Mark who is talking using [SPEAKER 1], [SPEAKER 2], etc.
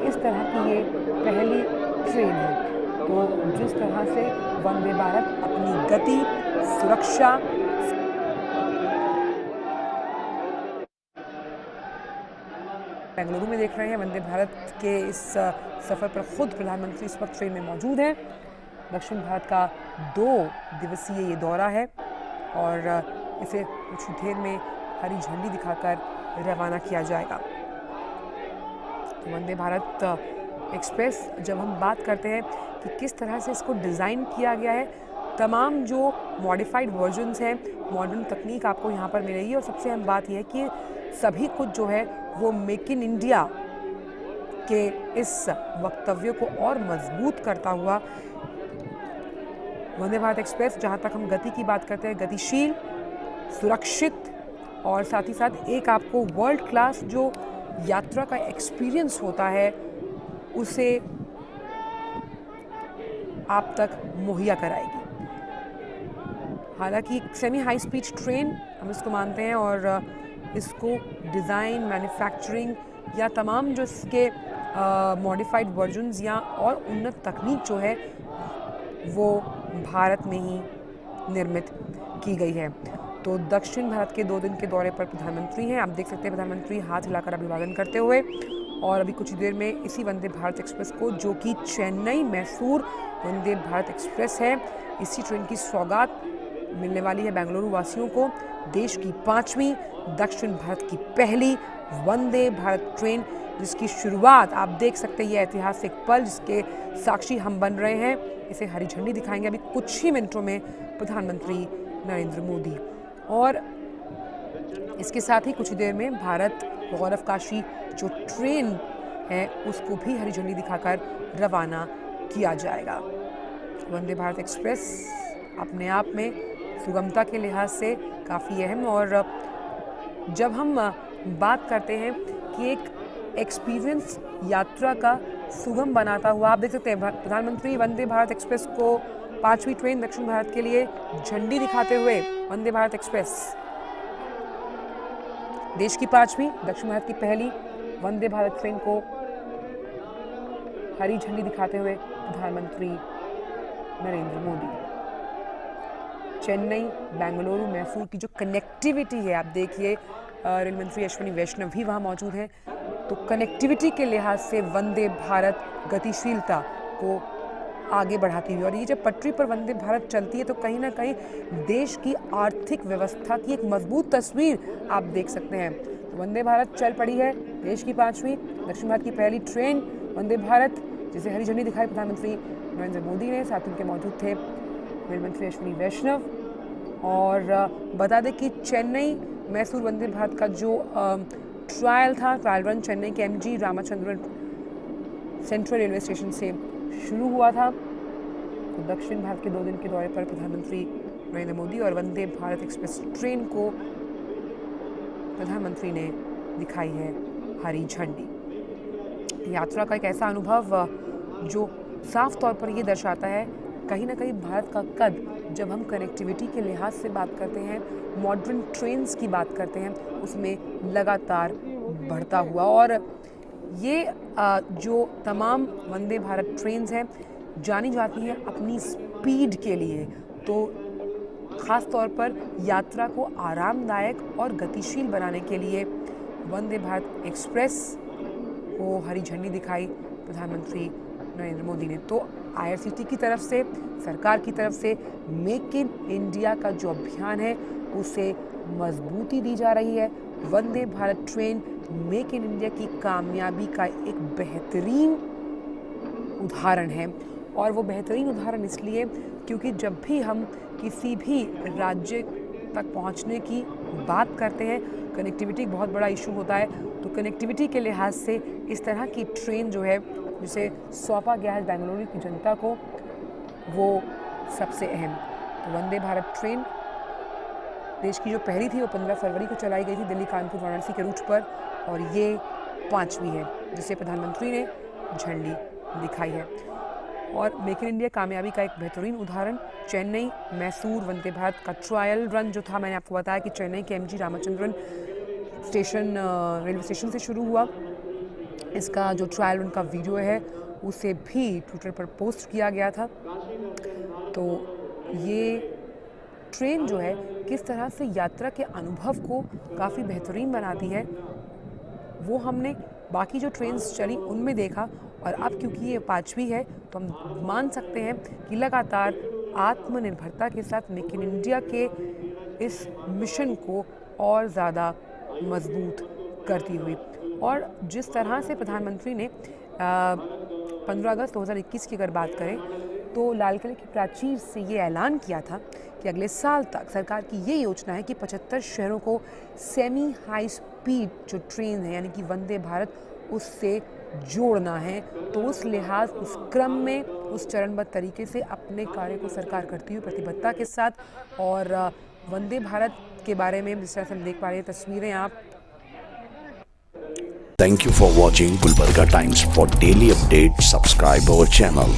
[SPEAKER 1] इस तरह की ये पहली ट्रेन है। तो जिस तरह से वंदे भारत अपनी गति, सुरक्षा, बेंगलुरु में देख रहे हैं। वंदे भारत के इस सफ़र पर खुद प्रधानमंत्री इस वक्त ट्रेन में मौजूद हैं। दक्षिण भारत का 2 दिवसीय ये दौरा है और इसे कुछ देर में हरी झंडी दिखाकर रवाना किया जाएगा। तो वंदे भारत एक्सप्रेस, जब हम बात करते हैं कि किस तरह से इसको डिज़ाइन किया गया है, तमाम जो मॉडिफाइड वर्जन्स हैं, मॉडर्न तकनीक आपको यहाँ पर मिलेगी। और सबसे अहम बात यह है कि सभी कुछ जो है वो मेक इन इंडिया के इस वक्तव्य को और मजबूत करता हुआ वंदे भारत एक्सप्रेस, जहाँ तक हम गति की बात करते हैं, गतिशील, सुरक्षित और साथ ही साथ एक आपको वर्ल्ड क्लास जो यात्रा का एक्सपीरियंस होता है उसे आप तक मुहैया कराएगी। हालांकि सेमी हाई स्पीड ट्रेन हम इसको मानते हैं और इसको डिज़ाइन, मैन्युफैक्चरिंग या तमाम जो इसके मॉडिफाइड वर्जन्स या और उन्नत तकनीक जो है वो भारत में ही निर्मित की गई है। तो दक्षिण भारत के 2 दिन के दौरे पर प्रधानमंत्री हैं। आप देख सकते हैं प्रधानमंत्री हाथ हिलाकर अभिवादन करते हुए, और अभी कुछ देर में इसी वंदे भारत एक्सप्रेस को, जो कि चेन्नई मैसूर वंदे भारत एक्सप्रेस है, इसी ट्रेन की सौगात मिलने वाली है बेंगलुरु वासियों को। देश की 5वीं, दक्षिण भारत की पहली वंदे भारत ट्रेन, जिसकी शुरुआत आप देख सकते हैं, ये ऐतिहासिक पल जिसके साक्षी हम बन रहे हैं। इसे हरी झंडी दिखाएंगे अभी कुछ ही मिनटों में प्रधानमंत्री नरेंद्र मोदी, और इसके साथ ही कुछ देर में भारत गौरवकाशी जो ट्रेन है उसको भी हरी झंडी दिखाकर रवाना किया जाएगा। वंदे भारत एक्सप्रेस अपने आप में सुगमता के लिहाज से काफ़ी अहम, और जब हम बात करते हैं कि एक एक्सपीरियंस यात्रा का सुगम बनाता हुआ, आप देख सकते हैं प्रधानमंत्री वंदे भारत एक्सप्रेस को 5वीं ट्रेन दक्षिण भारत के लिए झंडी दिखाते हुए, वंदे भारत एक्सप्रेस देश की 5वीं, दक्षिण भारत की पहली वंदे भारत ट्रेन को हरी झंडी दिखाते हुए प्रधानमंत्री नरेंद्र मोदी। चेन्नई, बेंगलुरु, मैसूर की जो कनेक्टिविटी है, आप देखिए रेल मंत्री अश्विनी वैष्णव भी वहाँ मौजूद हैं। तो कनेक्टिविटी के लिहाज से वंदे भारत गतिशीलता को आगे बढ़ाती हुई, और ये जब पटरी पर वंदे भारत चलती है तो कहीं ना कहीं देश की आर्थिक व्यवस्था की एक मजबूत तस्वीर आप देख सकते हैं। तो वंदे भारत चल पड़ी है, देश की 5वीं, दक्षिण भारत की पहली ट्रेन वंदे भारत, जिसे हरी झंडी दिखाई प्रधानमंत्री नरेंद्र मोदी ने। साथ उनके मौजूद थे रेल मंत्री अश्विनी वैष्णव। और बता दें कि चेन्नई मैसूर वंदे भारत का जो ट्रायल रन चेन्नई के MG Ramachandran central railway station से शुरू हुआ था। तो दक्षिण भारत के 2 दिन के दौरे पर प्रधानमंत्री नरेंद्र मोदी और वंदे भारत एक्सप्रेस ट्रेन को प्रधानमंत्री ने दिखाई है हरी झंडी। यात्रा का एक ऐसा अनुभव जो साफ तौर पर ये दर्शाता है कहीं ना कहीं भारत का कद, जब हम कनेक्टिविटी के लिहाज से बात करते हैं, मॉडर्न ट्रेन्स की बात करते हैं, उसमें लगातार बढ़ता हुआ। और ये जो तमाम वंदे भारत ट्रेन्स हैं जानी जाती हैं अपनी स्पीड के लिए। तो ख़ास तौर पर यात्रा को आरामदायक और गतिशील बनाने के लिए वंदे भारत एक्सप्रेस को हरी झंडी दिखाई प्रधानमंत्री नरेंद्र मोदी ने। तो IRCTC की तरफ से, सरकार की तरफ से मेक इन इंडिया का जो अभियान है उसे मजबूती दी जा रही है। Vande Bharat train make in India की कामयाबी का एक बेहतरीन उदाहरण है, और वो बेहतरीन उदाहरण इसलिए क्योंकि जब भी हम किसी भी राज्य तक पहुंचने की बात करते हैं, कनेक्टिविटी बहुत बड़ा इशू होता है। तो कनेक्टिविटी के लिहाज से इस तरह की ट्रेन जो है जिसे सौंपा गया है बेंगलुरु की जनता को, वो सबसे अहम। तो वंदे भारत ट्रेन देश की जो पहली थी वो 15 फरवरी को चलाई गई थी दिल्ली कानपुर वाराणसी के रूट पर, और ये 5वीं है जिसे प्रधानमंत्री ने झंडी दिखाई है। और मेक इन इंडिया कामयाबी का एक बेहतरीन उदाहरण चेन्नई मैसूर वंदे भारत का ट्रायल रन जो था, मैंने आपको बताया कि चेन्नई के MG Ramachandran station railway station से शुरू हुआ, इसका जो ट्रायल रन का वीडियो है उसे भी ट्विटर पर पोस्ट किया गया था। तो ये ट्रेन जो है किस तरह से यात्रा के अनुभव को काफ़ी बेहतरीन बनाती है वो हमने बाकी जो ट्रेन्स चली उनमें देखा, और अब क्योंकि ये 5वीं है तो हम मान सकते हैं कि लगातार आत्मनिर्भरता के साथ मेक इन इंडिया के इस मिशन को और ज़्यादा मजबूत करती हुई। और जिस तरह से प्रधानमंत्री ने 15 अगस्त 2021 की अगर बात करें तो लाल किले की प्राचीर से ये ऐलान किया था कि अगले साल तक सरकार की ये योजना है कि 75 शहरों को सेमी हाई स्पीड जो ट्रेन है यानी कि वंदे भारत उससे जोड़ना है। तो उस लिहाज उस क्रम में उस चरणबद्ध तरीके से अपने कार्य को सरकार करती हुई प्रतिबद्धता के साथ। और वंदे भारत के बारे में जिस तरह से हम देख पा रहे हैं तस्वीरें आप।
[SPEAKER 2] Thank you for watching Gulbarga Times. For daily updates, subscribe our channel.